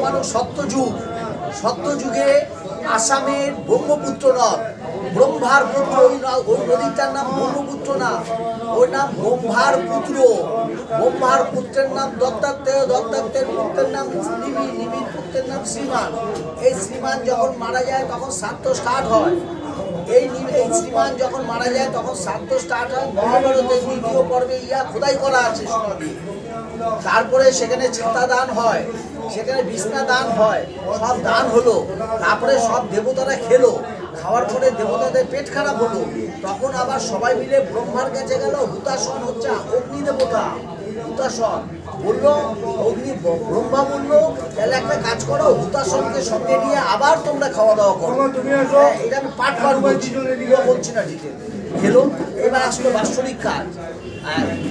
মানুষ সত্যযুগ, সত্যযুগে আসামের ব্রহ্মপুত্র নদ, ব্রহ্মার পুত্র, ওই নদীটার নাম ব্রহ্মপুত্র না, ওর নাম ব্রহ্মার পুত্র। ব্রহ্মার পুত্রের নাম দত্তাত্রেয়, দত্তাত্রেয়ের পুত্রের নাম নিমি, নিমির পুত্রের নাম শ্রীমান। এই শ্রীমান যখন মারা যায় তখন শ্রাদ্ধ স্টার্ট হয়। এই শ্রীমান যখন মারা যায় তখন শ্রাদ্ধ স্টার্ট হয়। মহাভারতের দ্বিতীয় পর্বে ইয়া খোদাই করা আছে সমাধি। তারপরে সেখানে ছাতা দান হয়, সেখানে বিছনা দান হয়, সব দান হলো। তারপরে সব দেবতারা খেলো, খাওয়ার পরে দেবতাদের পেট খারাপ হলো। তখন আবার সবাই মিলে ব্রহ্মার কাছে গেল। হুতাশন হচ্ছে অগ্নি দেবতা, হুতাশন বললো, অগ্নি ব্রহ্মা বললো তাহলে একটা কাজ করো, হুতাশনকে সঙ্গে নিয়ে আবার তোমরা খাওয়া দাওয়া করো। এটা আমি পাঠ বলছি না, ঠিক খেলো। এবার আসলো বাৎসরিক কাজ।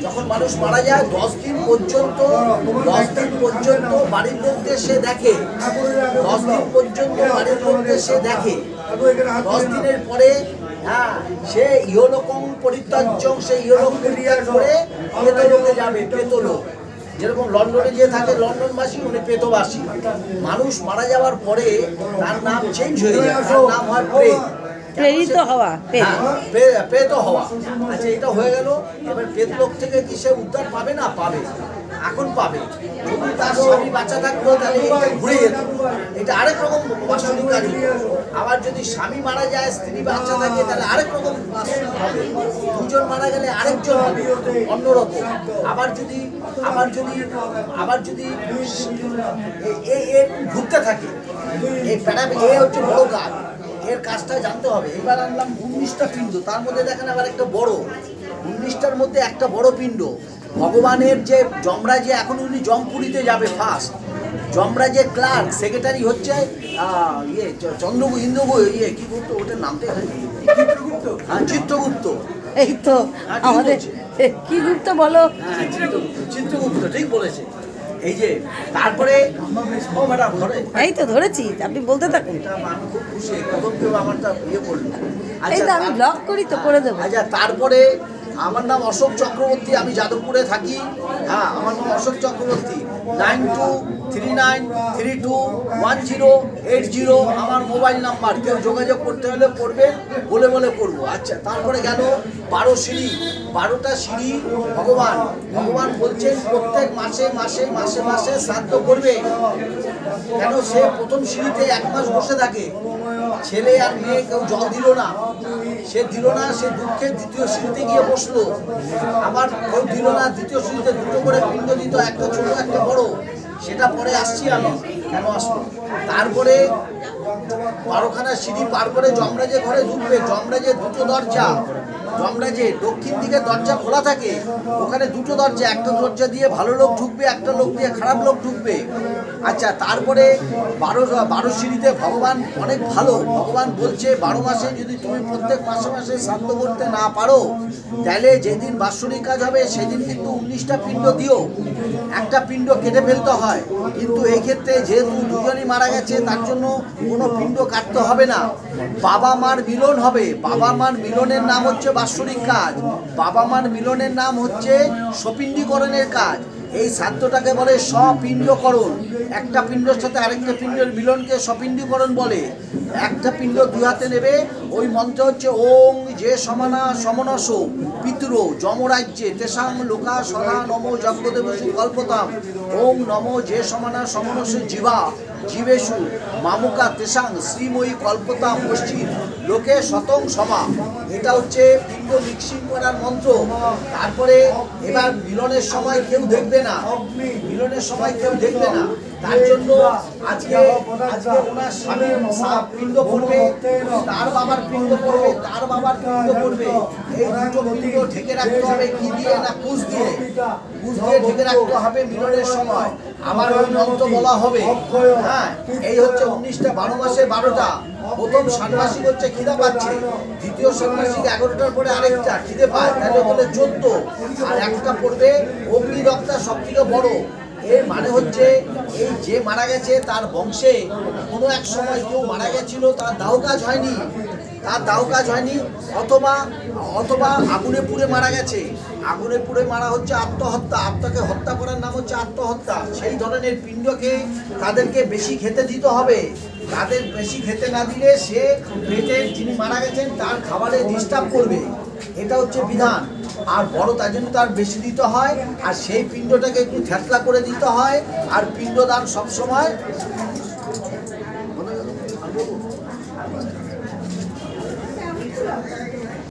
যখন মানুষ মারা যায় 10 দিন পর্যন্ত, 10 দিন পর্যন্ত বাড়ির লোকদের সে দেখে, 10 দিন পর্যন্ত বাড়ির লোকদের সে দেখে। 10 দিনের পরে সে ইহলোকং পরিত্যাজ্যং, সে ইহলোক পরিত্যাগ করে প্রেতলোকে যাবে। প্রেতলোক যেরকম লন্ডনে যে থাকে লন্ডনবাসী, উনি প্রেতবাসী। মানুষ মারা যাওয়ার পরে তার নাম চেঞ্জ হয়ে যায়, তার নাম হয় প্রেত, প্রেরিত হওয়া, প্রেত হওয়া। আচ্ছা, এটা হয়ে গেল। এবার প্রেত লোক থেকে কি সে উদ্ধার পাবে না? পাবে, এখন পাবে। যদি তার স্বামী বাচ্চা থাকতো তাহলে এটা ঘুরে যেত, এটা আরেক রকম বাৎসরিক কাজ। আবার যদি স্বামী মারা যায়, স্ত্রী বাচ্চা থাকে, তাহলে আরেক রকম বাৎসরিক হবে। দুজন মারা গেলে আরেকজন হবে, অন্যরকম। আবার যদি ঘুরতে থাকে, এই প্যারামে এ হচ্ছে বড় কাজ। এর কাজটা জানতে হবে। এবার আনলাম 19টা পিণ্ড, তার মধ্যে দেখেন আবার একটা বড়, 19টার মধ্যে একটা বড় পিণ্ড। ভগবানের যে যমরাজে, এখন উনি জমপুরীতে যাবে ফার্স্ট। যমরাজের ক্লার্ক সেক্রেটারি হচ্ছে চন্দ্রগুপ্ত, ইন্দ্রগুপ্ত, কি করতো ওটার নামটা, চিত্রগুপ্ত। হ্যাঁ, চিত্রগুপ্ত। এই তো আমাদের কি গুপ্ত বলো? হ্যাঁ, চিত্রগুপ্ত, ঠিক বলেছে। এই যে তারপরে এই তো ধরেছি, আপনি বলতে থাকুন। আমি খুব খুশি, প্রথম কেউ আমারটা ইয়ে করলো। এই তো আমি ব্লগ করি তো, করে দেবো। আচ্ছা, তারপরে আমার নাম অশোক চক্রবর্তী, আমি যাদবপুরে থাকি। হ্যাঁ, আমার নাম অশোক চক্রবর্তী। 9239321080 আমার মোবাইল নাম্বার। কেউ যোগাযোগ করতে হলে করবে, বলে বলে করবো। আচ্ছা, তারপরে গেল 12 সিঁড়ি, 12টা সিঁড়ি। ভগবান বলছেন প্রত্যেক মাসে মাসে মাসে মাসে শ্রাদ্ধ করবে। কেন? সে প্রথম সিঁড়িতে 1 মাস বসে থাকে, ছেলে আর মেয়ে কেউ জল দিল না, সে দিল না, সে দুঃখে দ্বিতীয় সিঁড়িতে গিয়ে বসলো। আবার কেউ দিল না, দ্বিতীয় সিঁড়িতে 2টো করে পিণ্ড দিত, একটা ছোট একটা বড়। সেটা পরে আসছি আমি, কেন আসবো। তারপরে 12খানা সিঁড়ি পার করে যমরাজের ঘরে ঢুকবে। যমরাজের 2টো দরজা, যমরাজের দক্ষিণ দিকে দরজা খোলা থাকে, ওখানে 2টো দরজা, একটা দরজা দিয়ে ভালো লোক ঢুকবে, একটা লোক দিয়ে খারাপ লোক ঢুকবে। আচ্ছা, তারপরে 12 সিঁড়িতে ভগবান অনেক ভালো। ভগবান বলছে 12 মাসে যদি তুমি প্রত্যেক মাসে মাসে শ্রাদ্ধ করতে না পারো, তাহলে যেদিন বাৎসরিক কাজ হবে সেদিন কিন্তু 19টা পিণ্ড দিও, একটা পিণ্ড কেটে ফেলতে হয়। কিন্তু এই ক্ষেত্রে যেহেতু দুজনই মারা গেছে, তার জন্য কোনো পিণ্ড কাটতে হবে না, বাবা মার মিলন হবে। বাবা মার মিলনের নাম হচ্ছে বাৎসরিক কাজ, বাবা মার মিলনের নাম হচ্ছে সপিণ্ডীকরণের কাজ। এই শ্রাদ্ধটাকে বলে সপিণ্ডকরণ। একটা পিণ্ডের সাথে আরেকটা পিণ্ডের মিলনকে সপিণ্ডীকরণ বলে। একটা পিণ্ড 2 হাতে নেবে, ওই মন্ত্র হচ্ছে ওং যে সমানা সমনস পিতৃ যমরাজ্যে তেসাং লোকা সদা নমো যজ্ঞদেবসু কল্পতাম। ওং নমো যে সমানা সমনস জীবা জীবেশু মামুকা তেসাং শ্রীময়ী কল্পতা মসজিদ লোকে শতং সমা। এটা হচ্ছে পিণ্ড মিক্সিং করার মন্ত্র। তারপরে এবার মিলনের সময় কেউ দেখবে না, মিলনের সময় কেউ দেখবে না, তার জন্য আজকে ওনার স্বামীর পিণ্ড পড়বে, তার বাবার পিণ্ড পড়বে, তার বাবার পিণ্ড পড়বে। এই 2টো পিণ্ড ঢেকে রাখতে হবে, কি দিয়ে না কুশ দিয়ে, কুশ দিয়ে ঢেকে রাখতে হবে মিলনের সময়। আবার ওই মন্ত্র বলা হবে। হ্যাঁ, এই হচ্ছে 19টা, 12 মাসে 12টা। প্রথম ষান্মাসিক হচ্ছে খিদে পাচ্ছে, দ্বিতীয় ষান্মাসিক 11টার পরে আরেকটা খিদে পায়, তাহলে বলে 14। আর একটা পড়বে অগ্নিদগ্ধা, সব থেকে বড়। এর মানে হচ্ছে এই যে মারা গেছে তার বংশে কোনো এক সময় কেউ মারা গেছিল, তার দাহ কাজ হয়নি, অথবা আগুনে পুড়ে মারা গেছে। আগুনে পুড়ে মারা হচ্ছে আত্মহত্যা, আত্মাকে হত্যা করার নাম হচ্ছে আত্মহত্যা। সেই ধরনের পিণ্ডকে তাদেরকে বেশি খেতে দিতে হবে। তাদের বেশি খেতে না দিলে সে পেটের যিনি মারা গেছেন তার খাবারে ডিস্টার্ব করবে, এটা হচ্ছে বিধান। আর বড় তার জন্য তার বেশি দিতে হয়, আর সেই পিণ্ডটাকে একটু থ্যাতলা করে দিতে হয়। আর পিণ্ডদান সবসময়